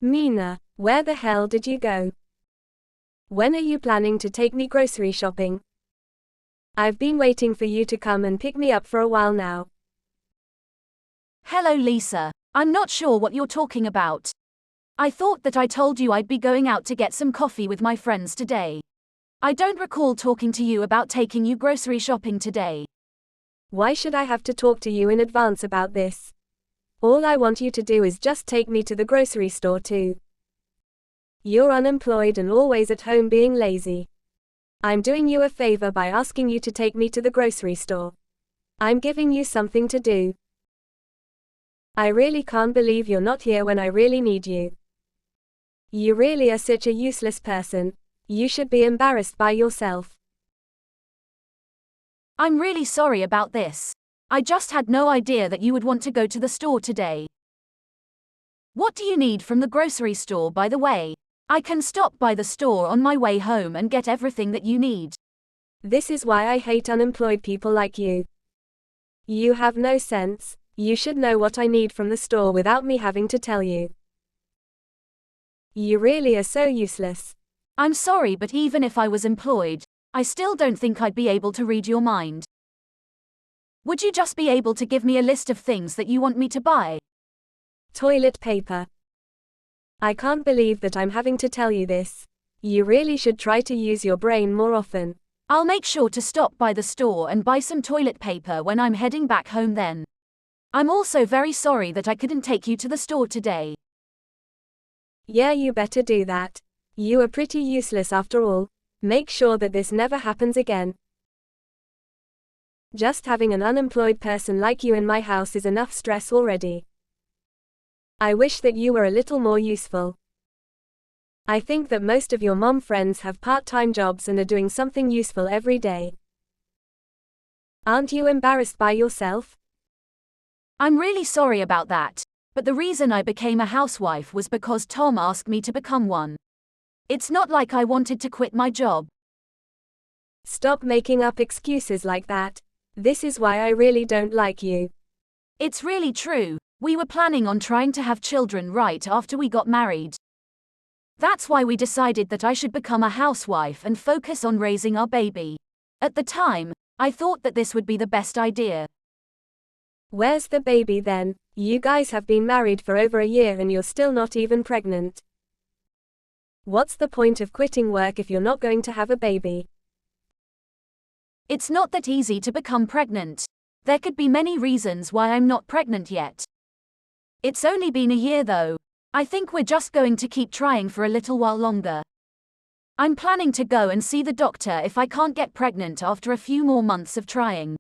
Mina, where the hell did you go? When are you planning to take me grocery shopping? I've been waiting for you to come and pick me up for a while now. Hello Lisa, I'm not sure what you're talking about. I thought that I told you I'd be going out to get some coffee with my friends today. I don't recall talking to you about taking you grocery shopping today. Why should I have to talk to you in advance about this? All I want you to do is just take me to the grocery store too. You're unemployed and always at home being lazy. I'm doing you a favor by asking you to take me to the grocery store. I'm giving you something to do. I really can't believe you're not here when I really need you. You really are such a useless person. You should be embarrassed by yourself. I'm really sorry about this. I just had no idea that you would want to go to the store today. What do you need from the grocery store, by the way? I can stop by the store on my way home and get everything that you need. This is why I hate unemployed people like you. You have no sense. You should know what I need from the store without me having to tell you. You really are so useless. I'm sorry, but even if I was employed, I still don't think I'd be able to read your mind. Would you just be able to give me a list of things that you want me to buy? Toilet paper. I can't believe that I'm having to tell you this. You really should try to use your brain more often. I'll make sure to stop by the store and buy some toilet paper when I'm heading back home then. I'm also very sorry that I couldn't take you to the store today. Yeah, you better do that. You are pretty useless after all. Make sure that this never happens again. Just having an unemployed person like you in my house is enough stress already. I wish that you were a little more useful. I think that most of your mom friends have part-time jobs and are doing something useful every day. Aren't you embarrassed by yourself? I'm really sorry about that, but the reason I became a housewife was because Tom asked me to become one. It's not like I wanted to quit my job. Stop making up excuses like that. This is why I really don't like you. It's really true. We were planning on trying to have children right after we got married. That's why we decided that I should become a housewife and focus on raising our baby. At the time, I thought that this would be the best idea. Where's the baby then? You guys have been married for over a year and you're still not even pregnant. What's the point of quitting work if you're not going to have a baby? It's not that easy to become pregnant. There could be many reasons why I'm not pregnant yet. It's only been a year though. I think we're just going to keep trying for a little while longer. I'm planning to go and see the doctor if I can't get pregnant after a few more months of trying.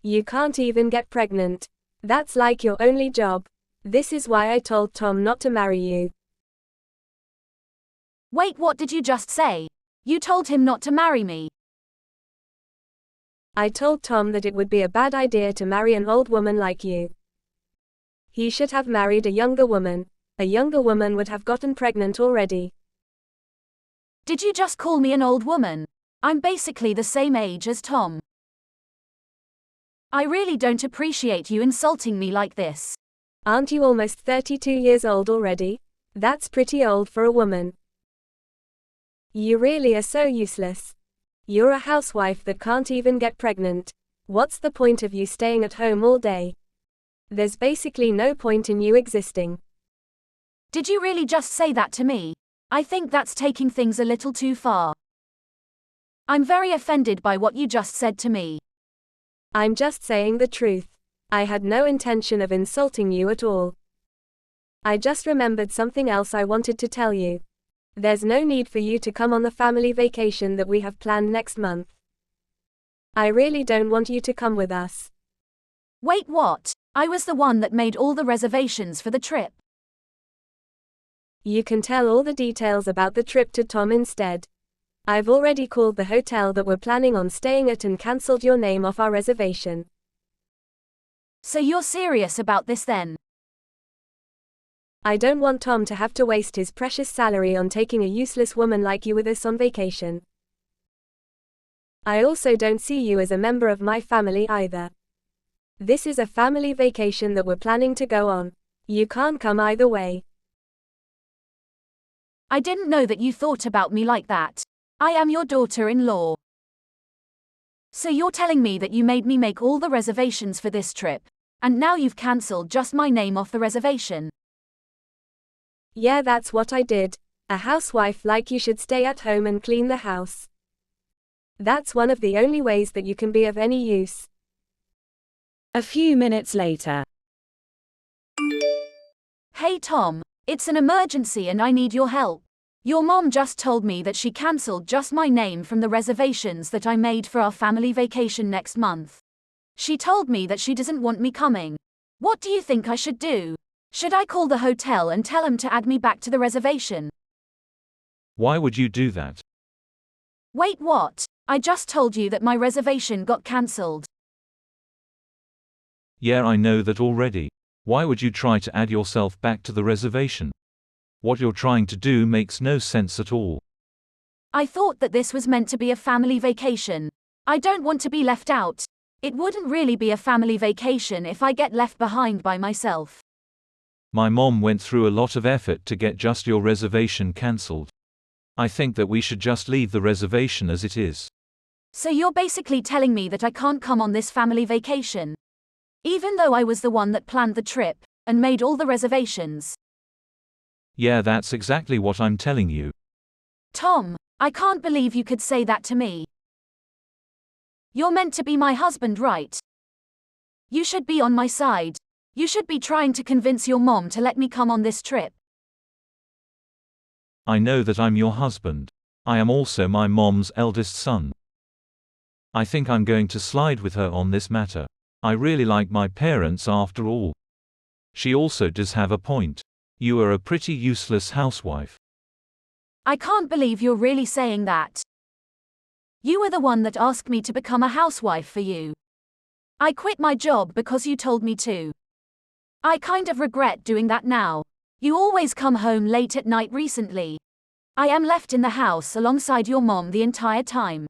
You can't even get pregnant. That's like your only job. This is why I told Tom not to marry you. Wait, what did you just say? You told him not to marry me. I told Tom that it would be a bad idea to marry an old woman like you. He should have married a younger woman. A younger woman would have gotten pregnant already. Did you just call me an old woman? I'm basically the same age as Tom. I really don't appreciate you insulting me like this. Aren't you almost 32 years old already? That's pretty old for a woman. You really are so useless. You're a housewife that can't even get pregnant. What's the point of you staying at home all day? There's basically no point in you existing. Did you really just say that to me? I think that's taking things a little too far. I'm very offended by what you just said to me. I'm just saying the truth. I had no intention of insulting you at all. I just remembered something else I wanted to tell you. There's no need for you to come on the family vacation that we have planned next month. I really don't want you to come with us. Wait, what? I was the one that made all the reservations for the trip. You can tell all the details about the trip to Tom instead. I've already called the hotel that we're planning on staying at and cancelled your name off our reservation. So you're serious about this then? I don't want Tom to have to waste his precious salary on taking a useless woman like you with us on vacation. I also don't see you as a member of my family either. This is a family vacation that we're planning to go on. You can't come either way. I didn't know that you thought about me like that. I am your daughter-in-law. So you're telling me that you made me make all the reservations for this trip, and now you've cancelled just my name off the reservation? Yeah, that's what I did. A housewife like you should stay at home and clean the house. That's one of the only ways that you can be of any use. A few minutes later. Hey Tom, it's an emergency and I need your help. Your mom just told me that she cancelled just my name from the reservations that I made for our family vacation next month. She told me that she doesn't want me coming. What do you think I should do? Should I call the hotel and tell them to add me back to the reservation? Why would you do that? Wait, what? I just told you that my reservation got cancelled. Yeah, I know that already. Why would you try to add yourself back to the reservation? What you're trying to do makes no sense at all. I thought that this was meant to be a family vacation. I don't want to be left out. It wouldn't really be a family vacation if I get left behind by myself. My mom went through a lot of effort to get just your reservation cancelled. I think that we should just leave the reservation as it is. So you're basically telling me that I can't come on this family vacation? Even though I was the one that planned the trip, and made all the reservations. Yeah, that's exactly what I'm telling you. Tom, I can't believe you could say that to me. You're meant to be my husband, right? You should be on my side. You should be trying to convince your mom to let me come on this trip. I know that I'm your husband. I am also my mom's eldest son. I think I'm going to slide with her on this matter. I really like my parents after all. She also does have a point. You are a pretty useless housewife. I can't believe you're really saying that. You were the one that asked me to become a housewife for you. I quit my job because you told me to. I kind of regret doing that now. You always come home late at night recently. I am left in the house alongside your mom the entire time.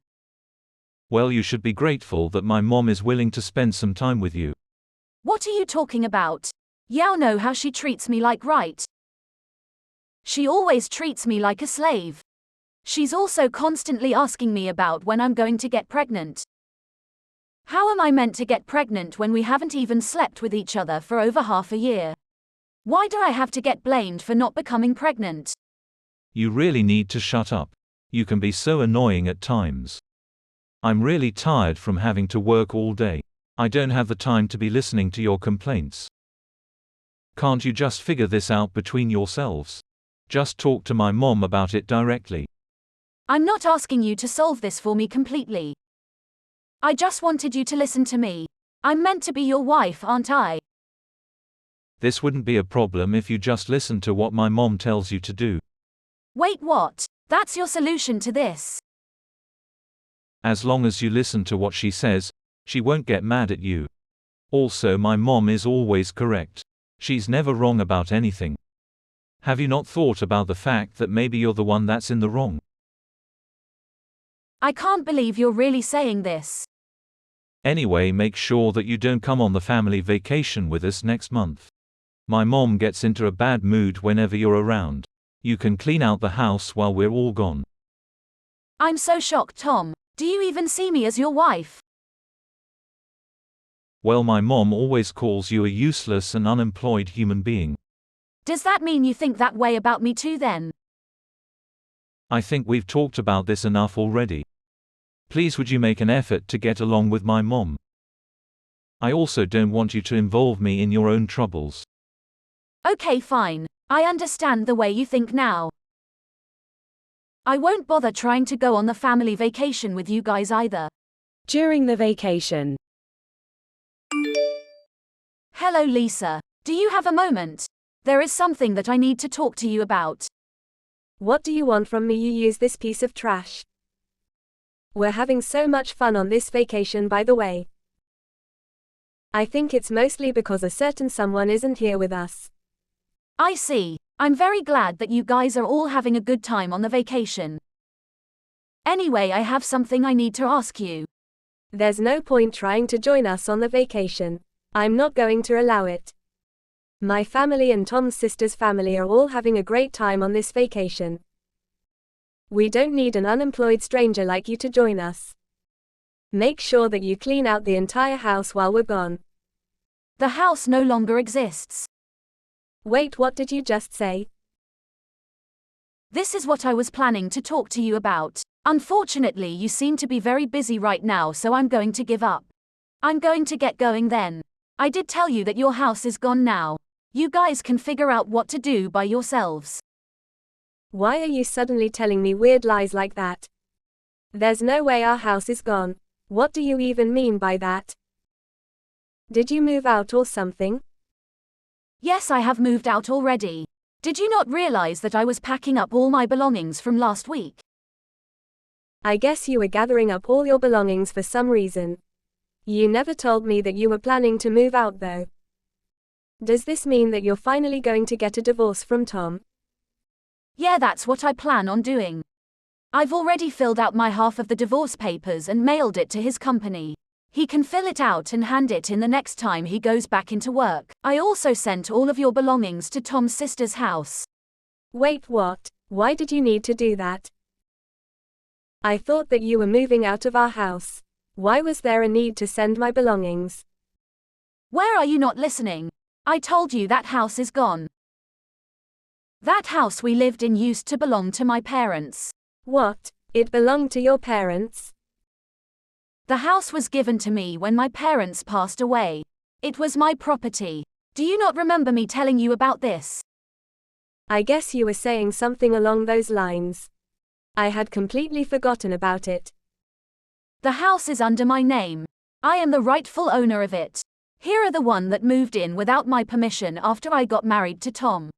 Well, you should be grateful that my mom is willing to spend some time with you. What are you talking about? You know how she treats me like, right? She always treats me like a slave. She's also constantly asking me about when I'm going to get pregnant. How am I meant to get pregnant when we haven't even slept with each other for over half a year? Why do I have to get blamed for not becoming pregnant? You really need to shut up. You can be so annoying at times. I'm really tired from having to work all day. I don't have the time to be listening to your complaints. Can't you just figure this out between yourselves? Just talk to my mom about it directly. I'm not asking you to solve this for me completely. I just wanted you to listen to me. I'm meant to be your wife, aren't I? This wouldn't be a problem if you just listen to what my mom tells you to do. Wait, what? That's your solution to this? As long as you listen to what she says, she won't get mad at you. Also, my mom is always correct. She's never wrong about anything. Have you not thought about the fact that maybe you're the one that's in the wrong? I can't believe you're really saying this. Anyway, make sure that you don't come on the family vacation with us next month. My mom gets into a bad mood whenever you're around. You can clean out the house while we're all gone. I'm so shocked, Tom. Do you even see me as your wife? Well, my mom always calls you a useless and unemployed human being. Does that mean you think that way about me too then? I think we've talked about this enough already. Please, would you make an effort to get along with my mom? I also don't want you to involve me in your own troubles. Okay, fine. I understand the way you think now. I won't bother trying to go on the family vacation with you guys either. During the vacation. Hello, Lisa. Do you have a moment? There is something that I need to talk to you about. What do you want from me, you use this piece of trash? We're having so much fun on this vacation, by the way. I think it's mostly because a certain someone isn't here with us. I see. I'm very glad that you guys are all having a good time on the vacation. Anyway, I have something I need to ask you. There's no point trying to join us on the vacation. I'm not going to allow it. My family and Tom's sister's family are all having a great time on this vacation. We don't need an unemployed stranger like you to join us. Make sure that you clean out the entire house while we're gone. The house no longer exists. Wait, what did you just say? This is what I was planning to talk to you about. Unfortunately, you seem to be very busy right now, so I'm going to give up. I'm going to get going then. I did tell you that your house is gone now. You guys can figure out what to do by yourselves. Why are you suddenly telling me weird lies like that? There's no way our house is gone. What do you even mean by that? Did you move out or something? Yes, I have moved out already. Did you not realize that I was packing up all my belongings from last week? I guess you were gathering up all your belongings for some reason. You never told me that you were planning to move out though. Does this mean that you're finally going to get a divorce from Tom? Yeah, that's what I plan on doing. I've already filled out my half of the divorce papers and mailed it to his company. He can fill it out and hand it in the next time he goes back into work. I also sent all of your belongings to Tom's sister's house. Wait, what? Why did you need to do that? I thought that you were moving out of our house. Why was there a need to send my belongings? Where are you not listening? I told you that house is gone. That house we lived in used to belong to my parents. What? It belonged to your parents? The house was given to me when my parents passed away. It was my property. Do you not remember me telling you about this? I guess you were saying something along those lines. I had completely forgotten about it. The house is under my name. I am the rightful owner of it. Here are the one that moved in without my permission after I got married to Tom.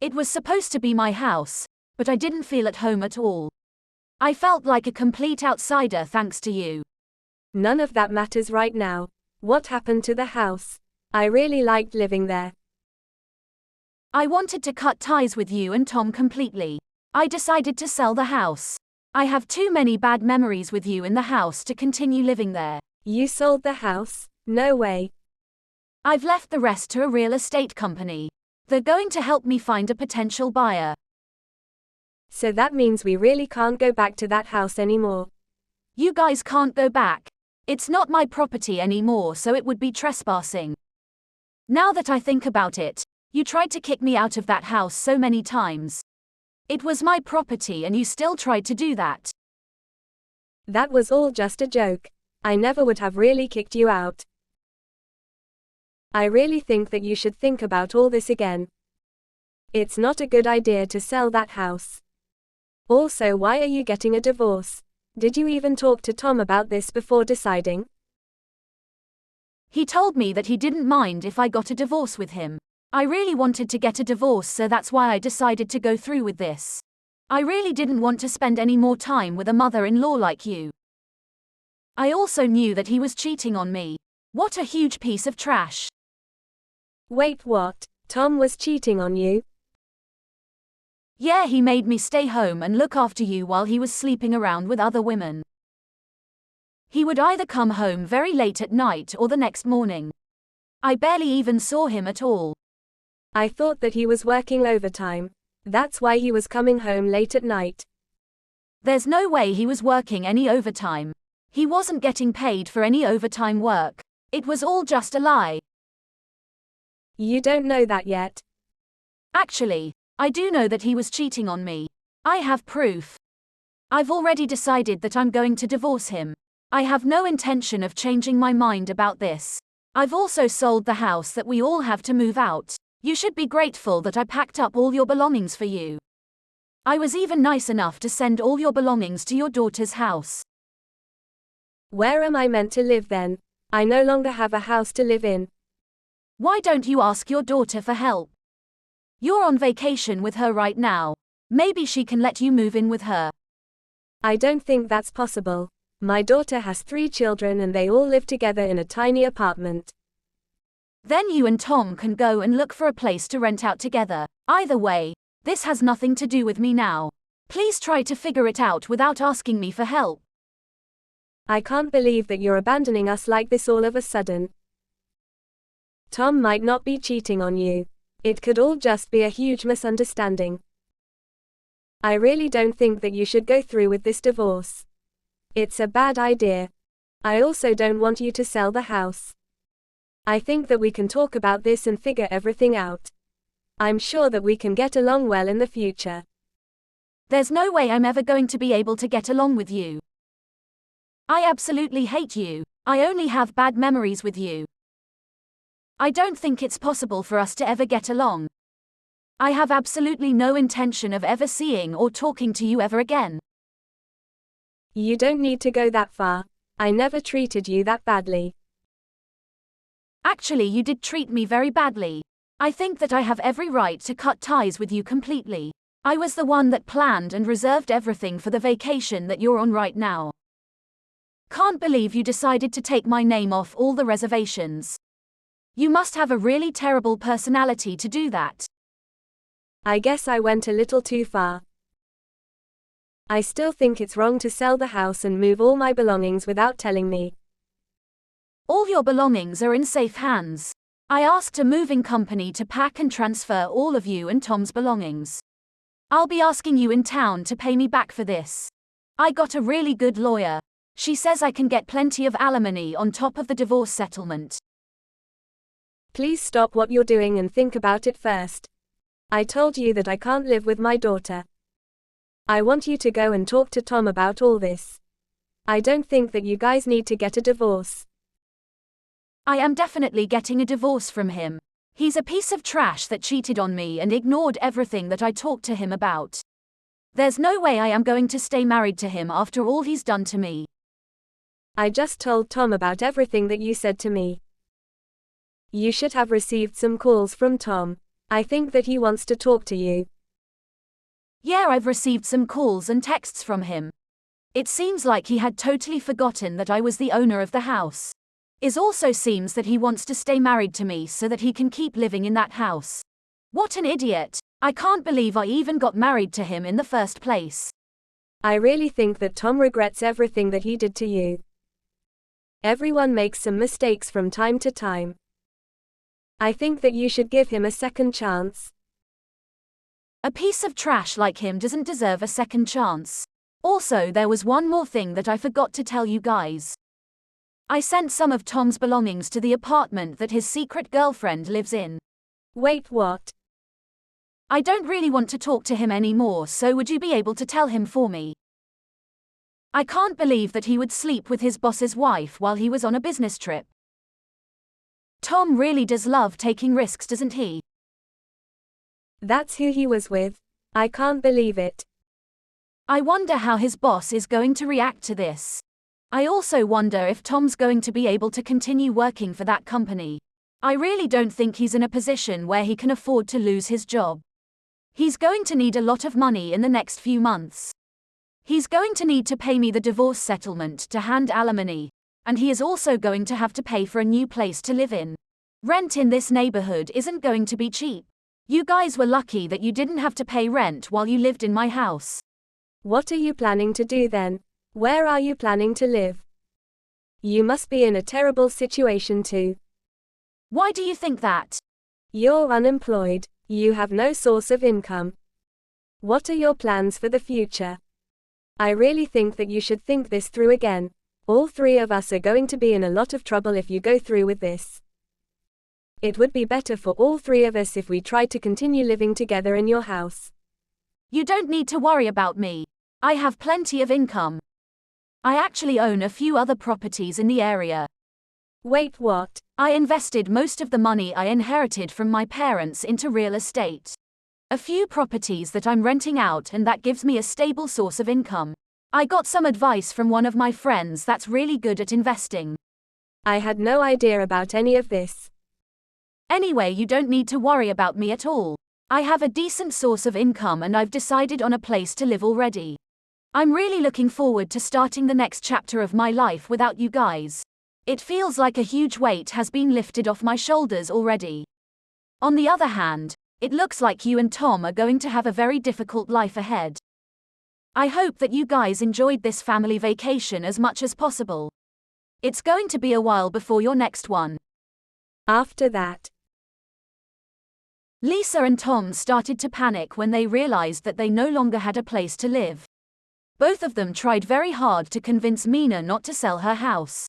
It was supposed to be my house, but I didn't feel at home at all. I felt like a complete outsider thanks to you. None of that matters right now. What happened to the house? I really liked living there. I wanted to cut ties with you and Tom completely. I decided to sell the house. I have too many bad memories with you in the house to continue living there. You sold the house? No way. I've left the rest to a real estate company. They're going to help me find a potential buyer. So that means we really can't go back to that house anymore. You guys can't go back. It's not my property anymore, so it would be trespassing. Now that I think about it, you tried to kick me out of that house so many times. It was my property and you still tried to do that. That was all just a joke. I never would have really kicked you out. I really think that you should think about all this again. It's not a good idea to sell that house. Also, why are you getting a divorce? Did you even talk to Tom about this before deciding? He told me that he didn't mind if I got a divorce with him. I really wanted to get a divorce, so that's why I decided to go through with this. I really didn't want to spend any more time with a mother-in-law like you. I also knew that he was cheating on me. What a huge piece of trash. Wait, what? Tom was cheating on you? Yeah, he made me stay home and look after you while he was sleeping around with other women. He would either come home very late at night or the next morning. I barely even saw him at all. I thought that he was working overtime. That's why he was coming home late at night. There's no way he was working any overtime. He wasn't getting paid for any overtime work. It was all just a lie. You don't know that yet. Actually, I do know that he was cheating on me. I have proof. I've already decided that I'm going to divorce him. I have no intention of changing my mind about this. I've also sold the house that we all have to move out. You should be grateful that I packed up all your belongings for you. I was even nice enough to send all your belongings to your daughter's house. Where am I meant to live then? I no longer have a house to live in. Why don't you ask your daughter for help? You're on vacation with her right now. Maybe she can let you move in with her. I don't think that's possible. My daughter has 3 children and they all live together in a tiny apartment. Then you and Tom can go and look for a place to rent out together. Either way, this has nothing to do with me now. Please try to figure it out without asking me for help. I can't believe that you're abandoning us like this all of a sudden. Tom might not be cheating on you. It could all just be a huge misunderstanding. I really don't think that you should go through with this divorce. It's a bad idea. I also don't want you to sell the house. I think that we can talk about this and figure everything out. I'm sure that we can get along well in the future. There's no way I'm ever going to be able to get along with you. I absolutely hate you. I only have bad memories with you. I don't think it's possible for us to ever get along. I have absolutely no intention of ever seeing or talking to you ever again. You don't need to go that far. I never treated you that badly. Actually, you did treat me very badly. I think that I have every right to cut ties with you completely. I was the one that planned and reserved everything for the vacation that you're on right now. Can't believe you decided to take my name off all the reservations. You must have a really terrible personality to do that. I guess I went a little too far. I still think it's wrong to sell the house and move all my belongings without telling me. All your belongings are in safe hands. I asked a moving company to pack and transfer all of you and Tom's belongings. I'll be asking you in town to pay me back for this. I got a really good lawyer. She says I can get plenty of alimony on top of the divorce settlement. Please stop what you're doing and think about it first. I told you that I can't live with my daughter. I want you to go and talk to Tom about all this. I don't think that you guys need to get a divorce. I am definitely getting a divorce from him. He's a piece of trash that cheated on me and ignored everything that I talked to him about. There's no way I am going to stay married to him after all he's done to me. I just told Tom about everything that you said to me. You should have received some calls from Tom. I think that he wants to talk to you. Yeah, I've received some calls and texts from him. It seems like he had totally forgotten that I was the owner of the house. It also seems that he wants to stay married to me so that he can keep living in that house. What an idiot! I can't believe I even got married to him in the first place. I really think that Tom regrets everything that he did to you. Everyone makes some mistakes from time to time. I think that you should give him a second chance. A piece of trash like him doesn't deserve a second chance. Also, there was one more thing that I forgot to tell you guys. I sent some of Tom's belongings to the apartment that his secret girlfriend lives in. Wait, what? I don't really want to talk to him anymore, so would you be able to tell him for me? I can't believe that he would sleep with his boss's wife while he was on a business trip. Tom really does love taking risks, doesn't he? That's who he was with. I can't believe it. I wonder how his boss is going to react to this. I also wonder if Tom's going to be able to continue working for that company. I really don't think he's in a position where he can afford to lose his job. He's going to need a lot of money in the next few months. He's going to need to pay me the divorce settlement to hand alimony, and he is also going to have to pay for a new place to live in. Rent in this neighborhood isn't going to be cheap. You guys were lucky that you didn't have to pay rent while you lived in my house. What are you planning to do then? Where are you planning to live? You must be in a terrible situation too. Why do you think that? You're unemployed. You have no source of income. What are your plans for the future? I really think that you should think this through again. All three of us are going to be in a lot of trouble if you go through with this. It would be better for all three of us if we tried to continue living together in your house. You don't need to worry about me. I have plenty of income. I actually own a few other properties in the area. Wait, what? I invested most of the money I inherited from my parents into real estate. A few properties that I'm renting out, and that gives me a stable source of income. I got some advice from one of my friends that's really good at investing. I had no idea about any of this. Anyway, you don't need to worry about me at all. I have a decent source of income and I've decided on a place to live already. I'm really looking forward to starting the next chapter of my life without you guys. It feels like a huge weight has been lifted off my shoulders already. On the other hand, it looks like you and Tom are going to have a very difficult life ahead. I hope that you guys enjoyed this family vacation as much as possible. It's going to be a while before your next one. After that, Lisa and Tom started to panic when they realized that they no longer had a place to live. Both of them tried very hard to convince Mina not to sell her house.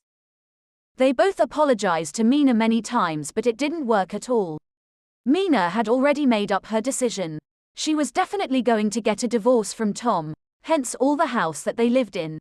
They both apologized to Mina many times, but it didn't work at all. Mina had already made up her decision. She was definitely going to get a divorce from Tom, hence all the house that they lived in.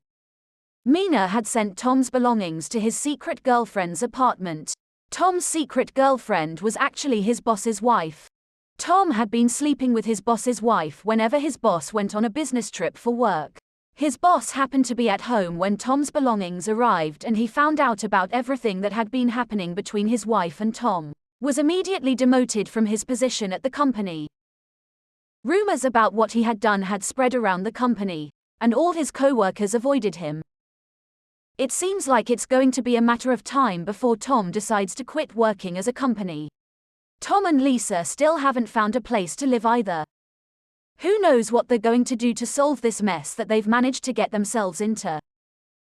Mina had sent Tom's belongings to his secret girlfriend's apartment. Tom's secret girlfriend was actually his boss's wife. Tom had been sleeping with his boss's wife whenever his boss went on a business trip for work. His boss happened to be at home when Tom's belongings arrived, and he found out about everything that had been happening between his wife and Tom, was immediately demoted from his position at the company. Rumors about what he had done had spread around the company, and all his co-workers avoided him. It seems like it's going to be a matter of time before Tom decides to quit working as a company. Tom and Lisa still haven't found a place to live either. Who knows what they're going to do to solve this mess that they've managed to get themselves into?